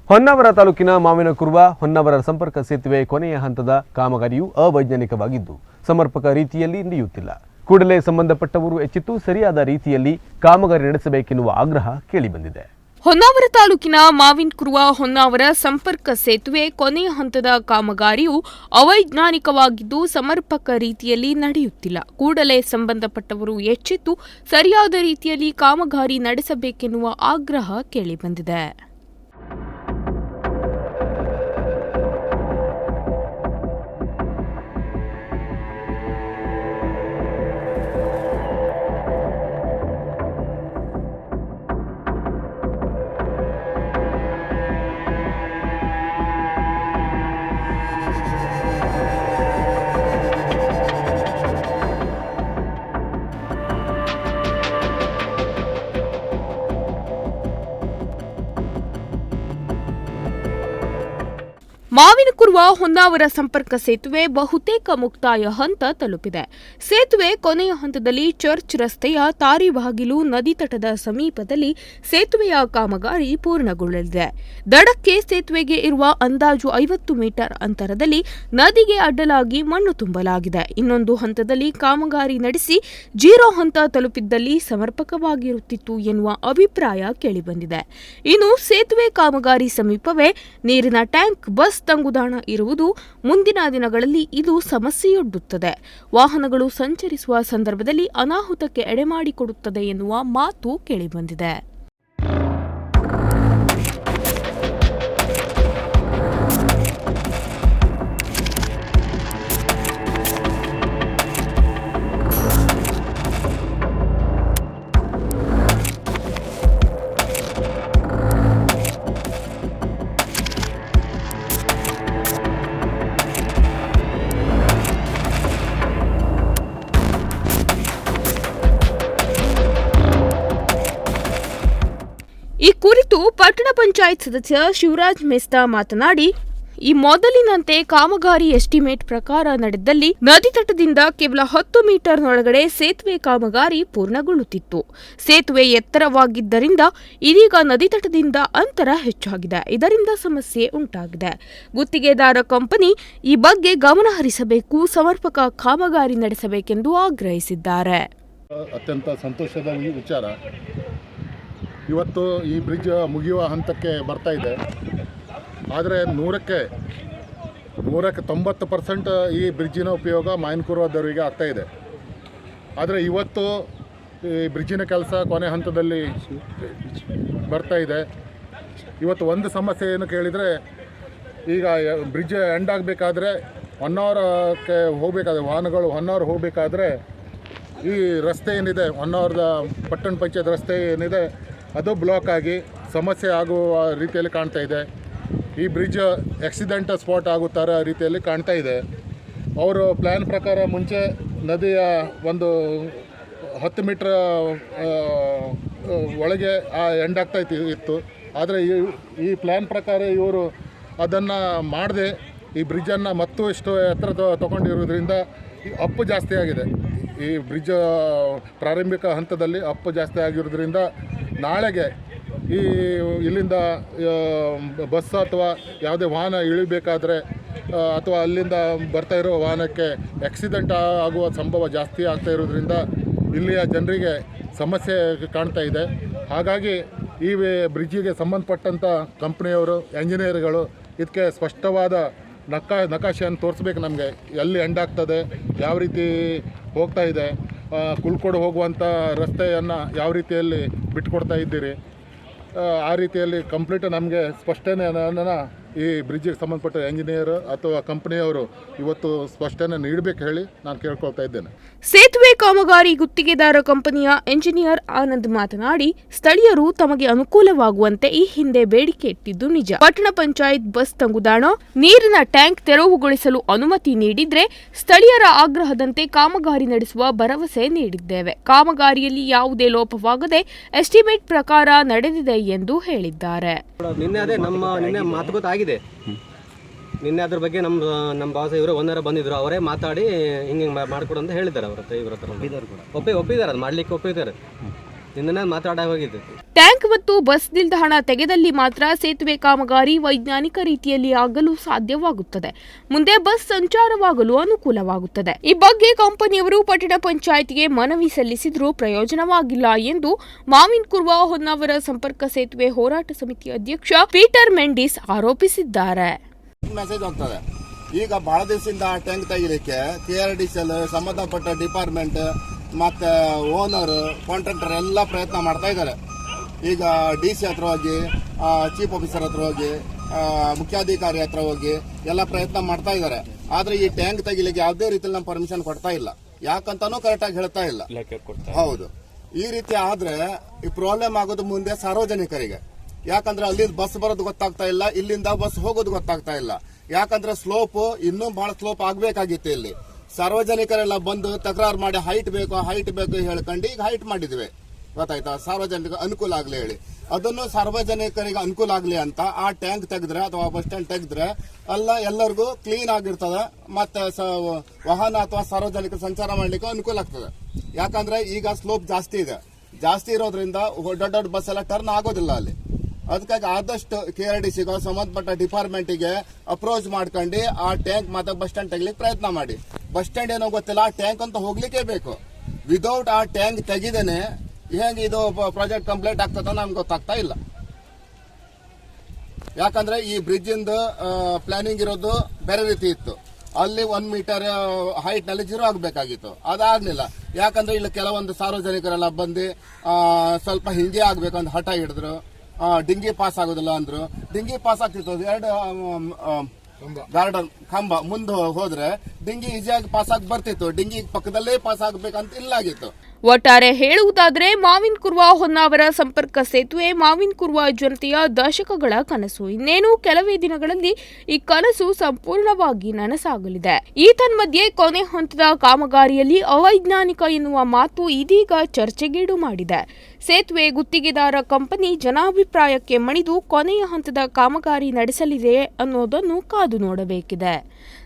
ಹೊನ್ನಾವರ ತಾಲೂಕಿನ ಮಾವಿನಕುರ್ವ ಹೊನ್ನಾವರ ಸಂಪರ್ಕ ಸೇತುವೆ ಕೊನೆಯ ಹಂತದ ಕಾಮಗಾರಿಯು ಅವೈಜ್ಞಾನಿಕವಾಗಿದ್ದು ಸಮರ್ಪಕ ರೀತಿಯಲ್ಲಿ ನಡೆಯುತ್ತಿಲ್ಲ. ಕೂಡಲೇ ಸಂಬಂಧಪಟ್ಟವರು ಎಚ್ಚೆತ್ತು ಸರಿಯಾದ ರೀತಿಯಲ್ಲಿ ಕಾಮಗಾರಿ ನಡೆಸಬೇಕೆನ್ನುವ ಆಗ್ರಹ ಕೇಳಿಬಂದಿದೆ. ಹೊನ್ನಾವರ ತಾಲೂಕಿನ ಮಾವಿನಕುರ್ವ ಹೊನ್ನಾವರ ಸಂಪರ್ಕ ಸೇತುವೆ ಕೊನೆಯ ಹಂತದ ಕಾಮಗಾರಿಯು ಅವೈಜ್ಞಾನಿಕವಾಗಿದ್ದು ಸಮರ್ಪಕ ರೀತಿಯಲ್ಲಿ ನಡೆಯುತ್ತಿಲ್ಲ. ಕೂಡಲೇ ಸಂಬಂಧಪಟ್ಟವರು ಎಚ್ಚೆತ್ತು ಸರಿಯಾದ ರೀತಿಯಲ್ಲಿ ಕಾಮಗಾರಿ ನಡೆಸಬೇಕೆನ್ನುವ ಆಗ್ರಹ ಕೇಳಿಬಂದಿದೆ. ಮಾವಿನಕುರ್ವ ಹೊನ್ನಾವರ ಸಂಪರ್ಕ ಸೇತುವೆ ಬಹುತೇಕ ಮುಕ್ತಾಯ ಹಂತ ತಲುಪಿದೆ. ಸೇತುವೆ ಕೊನೆಯ ಹಂತದಲ್ಲಿ ಚರ್ಚ್ ರಸ್ತೆಯ ತಾರಿಬಾಗಿಲು ನದಿ ತಟದ ಸಮೀಪದಲ್ಲಿ ಸೇತುವೆಯ ಕಾಮಗಾರಿ ಪೂರ್ಣಗೊಳ್ಳಲಿದೆ. ದಡಕ್ಕೆ ಸೇತುವೆಗೆ ಇರುವ ಅಂದಾಜು 50 ಮೀಟರ್ ಅಂತರದಲ್ಲಿ ನದಿಗೆ ಅಡ್ಡಲಾಗಿ ಮಣ್ಣು ತುಂಬಲಾಗಿದೆ. ಇನ್ನೊಂದು ಹಂತದಲ್ಲಿ ಕಾಮಗಾರಿ ನಡೆಸಿ 0 ಹಂತ ತಲುಪಿದ್ದಲ್ಲಿ ಸಮರ್ಪಕವಾಗಿರುತ್ತಿತ್ತು ಎನ್ನುವ ಅಭಿಪ್ರಾಯ ಕೇಳಿಬಂದಿದೆ. ಇನ್ನು ಸೇತುವೆ ಕಾಮಗಾರಿ ಸಮೀಪವೇ ನೀರಿನ ಟ್ಯಾಂಕ್, ಬಸ್ ತಂಗುದಾಣ ಇರುವುದು ಮುಂದಿನ ದಿನಗಳಲ್ಲಿ ಇದು ಸಮಸ್ಯೆಯೊಡ್ಡುತ್ತದೆ. ವಾಹನಗಳು ಸಂಚರಿಸುವ ಸಂದರ್ಭದಲ್ಲಿ ಅನಾಹುತಕ್ಕೆ ಎಡೆಮಾಡಿಕೊಡುತ್ತದೆ ಎನ್ನುವ ಮಾತು ಕೇಳಿಬಂದಿದೆ. ಈ ಕುರಿತು ಪಟ್ಟಣ ಪಂಚಾಯತ್ ಸದಸ್ಯ ಶಿವರಾಜ್ ಮೆಸ್ತಾ ಮಾತನಾಡಿ, ಈ ಮೊದಲಿನಂತೆ ಕಾಮಗಾರಿ ಎಸ್ಟಿಮೇಟ್ ಪ್ರಕಾರ ನಡೆದಲ್ಲಿ ನದಿ ತಟದಿಂದ ಕೇವಲ 10 ಮೀಟರ್ನೊಳಗಡೆ ಸೇತುವೆ ಕಾಮಗಾರಿ ಪೂರ್ಣಗೊಳ್ಳುತ್ತಿತ್ತು. ಸೇತುವೆ ಎತ್ತರವಾಗಿದ್ದರಿಂದ ಇದೀಗ ನದಿ ತಟದಿಂದ ಅಂತರ ಹೆಚ್ಚಾಗಿದೆ. ಇದರಿಂದ ಸಮಸ್ಯೆ ಉಂಟಾಗಿದೆ. ಗುತ್ತಿಗೆದಾರ ಕಂಪನಿ ಈ ಬಗ್ಗೆ ಗಮನ ಹರಿಸಬೇಕು, ಸಮರ್ಪಕ ಕಾಮಗಾರಿ ನಡೆಸಬೇಕೆಂದು ಆಗ್ರಹಿಸಿದ್ದಾರೆ. ಅತ್ಯಂತ ಸಂತೋಷದ ವಿಚಾರ. ಇವತ್ತು ಈ ಬ್ರಿಡ್ಜ್ ಮುಗಿಯುವ ಹಂತಕ್ಕೆ ಬರ್ತಾ ಇದೆ. ಆದರೆ 100ಕ್ಕೆ 90% ಈ ಬ್ರಿಡ್ಜಿನ ಉಪಯೋಗ ಮಾವಿನಕುರ್ವದವರಿಗೆ ಆಗ್ತಾಯಿದೆ. ಆದರೆ ಇವತ್ತು ಈ ಬ್ರಿಡ್ಜಿನ ಕೆಲಸ ಕೊನೆ ಹಂತದಲ್ಲಿ ಬರ್ತಾ ಇದೆ. ಇವತ್ತು ಒಂದು ಸಮಸ್ಯೆ ಏನು ಕೇಳಿದರೆ, ಈಗ ಬ್ರಿಡ್ಜ್ ಎಂಡ್ ಆಗಬೇಕಾದ್ರೆ ಹೊನ್ನಾವರಕ್ಕೆ ಹೋಗಬೇಕಾದ್ರೆ ವಾಹನಗಳು ಹೊನ್ನಾವರ ಹೋಗಬೇಕಾದ್ರೆ ಈ ರಸ್ತೆ ಏನಿದೆ, ಹೊನ್ನಾವರದ ಪಟ್ಟಣ ಪಂಚಾಯತ್ ರಸ್ತೆ ಏನಿದೆ ಅದು ಬ್ಲಾಕ್ ಆಗಿ ಸಮಸ್ಯೆ ಆಗುವ ರೀತಿಯಲ್ಲಿ ಕಾಣ್ತಾ ಇದೆ. ಈ ಬ್ರಿಡ್ಜ್ ಆಕ್ಸಿಡೆಂಟ್ ಸ್ಪಾಟ್ ಆಗುತ್ತಾರೆ ರೀತಿಯಲ್ಲಿ ಕಾಣ್ತಾ ಇದೆ. ಅವರು ಪ್ಲ್ಯಾನ್ ಪ್ರಕಾರ ಮುಂಚೆ ನದಿಯ ಒಂದು 10 ಮೀಟ್ರ್ ಒಳಗೆ ಎಂಡ್ ಆಗ್ತಾ ಇತ್ತು. ಆದರೆ ಈ ಪ್ಲ್ಯಾನ್ ಪ್ರಕಾರ ಇವರು ಅದನ್ನು ಮಾಡದೆ ಈ ಬ್ರಿಡ್ಜನ್ನು ಮತ್ತು ಇಷ್ಟು ಎತ್ತರ ತೊಗೊಂಡಿರೋದ್ರಿಂದ ಅಪ್ಪು ಜಾಸ್ತಿ ಆಗಿದೆ. ಈ ಬ್ರಿಡ್ಜ್ ಪ್ರಾರಂಭಿಕ ಹಂತದಲ್ಲಿ ಅಪ್ಪು ಜಾಸ್ತಿ ಆಗಿರೋದ್ರಿಂದ ನಾಳೆಗೆ ಇಲ್ಲಿಂದ ಬಸ್ ಅಥವಾ ಯಾವುದೇ ವಾಹನ ಇಳಿಬೇಕಾದ್ರೆ ಅಥವಾ ಅಲ್ಲಿಂದ ಬರ್ತಾ ಇರೋ ವಾಹನಕ್ಕೆ ಆಕ್ಸಿಡೆಂಟ್ ಆಗುವ ಸಂಭವ ಜಾಸ್ತಿ ಆಗ್ತಾ ಇರೋದ್ರಿಂದ ಇಲ್ಲಿಯ ಜನರಿಗೆ ಸಮಸ್ಯೆ ಕಾಣ್ತಾ ಇದೆ. ಹಾಗಾಗಿ ಈ ಬ್ರಿಡ್ಜಿಗೆ ಸಂಬಂಧಪಟ್ಟಂಥ ಕಂಪ್ನಿಯವರು, ಎಂಜಿನಿಯರ್ಗಳು ಇದಕ್ಕೆ ಸ್ಪಷ್ಟವಾದ ನಕಾಶೆಯನ್ನು ತೋರಿಸ್ಬೇಕು. ನಮಗೆ ಎಲ್ಲಿ ಎಂಡ್ ಆಗ್ತದೆ, ಯಾವ ರೀತಿ ಹೋಗ್ತಾ ಇದೆ, ಕುಳ್ಕೋಡು ಹೋಗುವಂಥ ರಸ್ತೆಯನ್ನು ಯಾವ ರೀತಿಯಲ್ಲಿ ಬಿಟ್ಟುಕೊಡ್ತಾ ಇದ್ದೀರಿ, ಆ ರೀತಿಯಲ್ಲಿ ಕಂಪ್ಲೀಟ್ ನಮಗೆ ಸ್ಪಷ್ಟನೆಯನ್ನು ಈ ಬ್ರಿಡ್ಜಿಗೆ ಸಂಬಂಧಪಟ್ಟ ಎಂಜಿನಿಯರ್ ಅಥವಾ ಕಂಪನಿಯವರು ಇವತ್ತು ಸ್ಪಷ್ಟನೆ ನೀಡಬೇಕು ಹೇಳಿ ನಾನು ಕೇಳ್ಕೊಳ್ತಾ ಇದ್ದೇನೆ. ಸೇತುವೆ ಕಾಮಗಾರಿ ಗುತ್ತಿಗೆದಾರ ಕಂಪನಿಯ ಎಂಜಿನಿಯರ್ ಆನಂದ್ ಮಾತನಾಡಿ, ಸ್ಥಳೀಯರು ತಮಗೆ ಅನುಕೂಲವಾಗುವಂತೆ ಈ ಹಿಂದೆ ಬೇಡಿಕೆ ಇಟ್ಟಿದ್ದು ನಿಜ. ಪಟ್ಟಣ ಪಂಚಾಯತ್ ಬಸ್ ತಂಗುದಾಣ, ನೀರಿನ ಟ್ಯಾಂಕ್ ತೆರವುಗೊಳಿಸಲು ಅನುಮತಿ ನೀಡಿದ್ರೆ ಸ್ಥಳೀಯರ ಆಗ್ರಹದಂತೆ ಕಾಮಗಾರಿ ನಡೆಸುವ ಭರವಸೆ ನೀಡಿದ್ದೇವೆ. ಕಾಮಗಾರಿಯಲ್ಲಿ ಯಾವುದೇ ಲೋಪವಾಗದೆ ಎಸ್ಟಿಮೇಟ್ ಪ್ರಕಾರ ನಡೆದಿದೆ ಎಂದು ಹೇಳಿದ್ದಾರೆ. ನಿನ್ನೆ ಮಾತುಕತೆ ನಿನ್ನೆ ಅದ್ರ ಬಗ್ಗೆ ನಮ್ಮ ಬಾಸ್ ಇವರು ಒಂದರ ಬಂದಿದ್ರು, ಅವರೇ ಮಾತಾಡಿ ಹಿಂಗೆ ಮಾಡಿಕೊಡು ಅಂತ ಹೇಳಿದ್ದಾರೆ. ಅವ್ರ ಹತ್ರ ಇವ್ರ ಹತ್ರ ಒಪ್ಪಿದ್ದಾರೆ, ಅದು ಮಾಡ್ಲಿಕ್ಕೆ ಒಪ್ಪಿದ್ದಾರೆ. ನಿನ್ನೆ ಮಾತಾಡ ಹೋಗಿದ್ದು. ಟ್ಯಾಂಕ್ ಮತ್ತು ಬಸ್ ನಿಲ್ದಾಣ ತೆಗೆದಲ್ಲಿ ಮಾತ್ರ ಸೇತುವೆ ಕಾಮಗಾರಿ ವೈಜ್ಞಾನಿಕ ರೀತಿಯಲ್ಲಿ ಆಗಲು ಸಾಧ್ಯವಾಗುತ್ತದೆ. ಮುಂದೆ ಬಸ್ ಸಂಚಾರವಾಗಲು ಅನುಕೂಲವಾಗುತ್ತದೆ. ಈ ಬಗ್ಗೆ ಕಂಪನಿಯವರು ಪಟ್ಟಣ ಪಂಚಾಯಿತಿಗೆ ಮನವಿ ಸಲ್ಲಿಸಿದರೂ ಪ್ರಯೋಜನವಾಗಿಲ್ಲ ಎಂದು ಮಾವಿನಕುರ್ವ ಹೊನ್ನಾವರ ಸಂಪರ್ಕ ಸೇತುವೆ ಹೋರಾಟ ಸಮಿತಿ ಅಧ್ಯಕ್ಷ ಪೀಟರ್ ಮೆಂಡಿಸ್ ಆರೋಪಿಸಿದ್ದಾರೆ. ಮೆಸೇಜ್ ಹೋಗ್ತದೆ. ಈಗ ಬಹಳ ದಿವಸದಿಂದ ಟ್ಯಾಂಕ್ ತೆಗಿಲಿಕ್ಕೆ KRDCL ಸಂಬಂಧಪಟ್ಟ ಡಿಪಾರ್ಟ್ಮೆಂಟ್ ಮತ್ತೆ ಓನರ್ ಕಾಂಟ್ರಾಕ್ಟರ್ ಎಲ್ಲ ಪ್ರಯತ್ನ ಮಾಡ್ತಾ ಇದ್ದಾರೆ. ಈಗ DC ಹತ್ರ ಹೋಗಿ, ಚೀಫ್ ಆಫೀಸರ್ ಹತ್ರ ಹೋಗಿ, ಮುಖ್ಯಾಧಿಕಾರಿ ಹತ್ರ ಹೋಗಿ ಎಲ್ಲ ಪ್ರಯತ್ನ ಮಾಡ್ತಾ ಇದ್ದಾರೆ. ಆದ್ರೆ ಈ ಟ್ಯಾಂಕ್ ತೆಗಿಲಿಕ್ಕೆ ಯಾವುದೇ ರೀತಿಯಲ್ಲಿ ನಮ್ಮ ಪರ್ಮಿಷನ್ ಕೊಡ್ತಾ ಇಲ್ಲ. ಯಾಕಂತಾನೂ ಕರೆಕ್ಟಾಗಿ ಹೇಳ್ತಾ ಇಲ್ಲ. ಹೌದು, ಈ ರೀತಿ ಆದ್ರೆ ಈ ಪ್ರಾಬ್ಲಮ್ ಆಗೋದು ಮುಂದೆ ಸಾರ್ವಜನಿಕರಿಗೆ. ಯಾಕಂದ್ರೆ ಅಲ್ಲಿಂದ ಬಸ್ ಬರೋದು ಗೊತ್ತಾಗ್ತಾ ಇಲ್ಲ, ಇಲ್ಲಿಂದ ಬಸ್ ಹೋಗೋದು ಗೊತ್ತಾಗ್ತಾ ಇಲ್ಲ. ಯಾಕಂದ್ರೆ ಸ್ಲೋಪ್ ಇನ್ನೂ ಬಹಳ ಸ್ಲೋಪ್ ಆಗ್ಬೇಕಾಗಿತ್ತು. ಇಲ್ಲಿ ಸಾರ್ವಜನಿಕರೆಲ್ಲ ಬಂದು ತಕರಾರು ಮಾಡಿ ಹೈಟ್ ಬೇಕು ಹೇಳ್ಕೊಂಡು ಈಗ ಹೈಟ್ ಮಾಡಿದ್ವಿ, ಗೊತ್ತಾಯ್ತಾ, ಸಾರ್ವಜನಿಕ ಅನುಕೂಲ ಆಗ್ಲಿ ಹೇಳಿ. ಅದನ್ನು ಸಾರ್ವಜನಿಕರಿಗೆ ಅನುಕೂಲ ಆಗ್ಲಿ ಅಂತ ಆ ಟ್ಯಾಂಕ್ ತೆಗೆದ್ರೆ ಅಥವಾ ಬಸ್ ಸ್ಟ್ಯಾಂಡ್ ತೆಗೆದ್ರೆ ಎಲ್ಲರಿಗೂ ಕ್ಲೀನ್ ಆಗಿರ್ತದೆ. ಮತ್ತೆ ವಾಹನ ಅಥವಾ ಸಾರ್ವಜನಿಕ ಸಂಚಾರ ಮಾಡ್ಲಿಕ್ಕೆ ಅನುಕೂಲ ಆಗ್ತದೆ. ಯಾಕಂದ್ರೆ ಈಗ ಸ್ಲೋಪ್ ಜಾಸ್ತಿ ಇರೋದ್ರಿಂದ ದೊಡ್ಡ ಬಸ್ ಎಲ್ಲ ಟರ್ನ್ ಆಗೋದಿಲ್ಲ ಅಲ್ಲಿ. ಅದಕ್ಕಾಗಿ ಆದಷ್ಟು KRDCಗೆ ಸಂಬಂಧಪಟ್ಟ ಡಿಪಾರ್ಟ್ಮೆಂಟಿಗೆ ಅಪ್ರೋಚ್ ಮಾಡ್ಕೊಂಡು ಆ ಟ್ಯಾಂಕ್ ಮತ್ತೆ ಬಸ್ ಸ್ಟ್ಯಾಂಡ್ ತೆಗಿಲಿಕ್ಕೆ ಪ್ರಯತ್ನ ಮಾಡಿ. ಬಸ್ ಸ್ಟ್ಯಾಂಡ್ ಏನೋ ಗೊತ್ತಿಲ್ಲ, ಆ ಟ್ಯಾಂಕ್ ಅಂತ ಹೋಗ್ಲಿಕ್ಕೆ ಬೇಕು. ವಿದೌಟ್ ಆ ಟ್ಯಾಂಕ್ ತೆಗಿದೇನೆ ಹೆಂಗೆ ಇದು ಪ್ರಾಜೆಕ್ಟ್ ಕಂಪ್ಲೀಟ್ ಆಗ್ತದ ನಮ್ಗೆ ಗೊತ್ತಾಗ್ತಾ ಇಲ್ಲ. ಯಾಕಂದ್ರೆ ಈ ಬ್ರಿಡ್ಜ್ ಇಂದ ಪ್ಲಾನಿಂಗ್ ಇರೋದು ಬೇರೆ ರೀತಿ ಇತ್ತು. ಅಲ್ಲಿ 1 ಮೀಟರ್ ಹೈಟ್ ನಲ್ಲಿ 0 ಆಗ್ಬೇಕಾಗಿತ್ತು, ಅದಾಗ್ಲಿಲ್ಲ. ಯಾಕಂದ್ರೆ ಇಲ್ಲಿ ಕೆಲವೊಂದು ಸಾರ್ವಜನಿಕರೆಲ್ಲ ಬಂದು ಸ್ವಲ್ಪ ಹಿಂಗೆ ಆಗ್ಬೇಕಂತ ಹಠ ಹಿಡಿದ್ರು. ಡಿಂಗಿ ಪಾಸ್ ಆಗೋದಿಲ್ಲ ಅಂದ್ರು. ಡಿಂಗಿ ಪಾಸ್ ಆಗ್ತಿತ್ತು, 2 ಗಾರ್ಡನ್ ಕಂಬ ಮುಂದೆ ಹೋದ್ರೆ ಡಿಂಗಿ ಈಸಿಯಾಗಿ ಪಾಸ್ ಆಗಿ ಬರ್ತಿತ್ತು. ಡಿಂಗಿ ಪಕ್ಕದಲ್ಲೇ ಪಾಸ್ ಆಗ್ಬೇಕಂತ ಇಲ್ಲಾಗಿತ್ತು. ಒಟ್ಟಾರೆ ಹೇಳುವುದಾದರೆ ಮಾವಿನಕುರ್ವ ಹೊನ್ನಾವರ ಸಂಪರ್ಕ ಸೇತುವೆ ಮಾವಿನಕುರ್ವ ಜನತೆಯ ದಶಕಗಳ ಕನಸು. ಇನ್ನೇನು ಕೆಲವೇ ದಿನಗಳಲ್ಲಿ ಈ ಕನಸು ಸಂಪೂರ್ಣವಾಗಿ ನನಸಾಗಲಿದೆ. ಈ ತನ್ಮಧ್ಯೆ ಕೊನೆ ಹಂತದ ಕಾಮಗಾರಿಯಲ್ಲಿ ಅವೈಜ್ಞಾನಿಕ ಎನ್ನುವ ಮಾತು ಇದೀಗ ಚರ್ಚೆಗೀಡು ಮಾಡಿದೆ. ಸೇತುವೆ ಗುತ್ತಿಗೆದಾರ ಕಂಪನಿ ಜನಾಭಿಪ್ರಾಯಕ್ಕೆ ಮಣಿದು ಕೊನೆಯ ಹಂತದ ಕಾಮಗಾರಿ ನಡೆಸಲಿದೆ ಅನ್ನೋದನ್ನು ಕಾದು ನೋಡಬೇಕಿದೆ.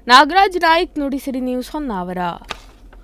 ನಾಗರಾಜ್ ನಾಯ್ಕ್, ನುಡಿಸಿರಿ ನ್ಯೂಸ್, ಹೊನ್ನಾವರ.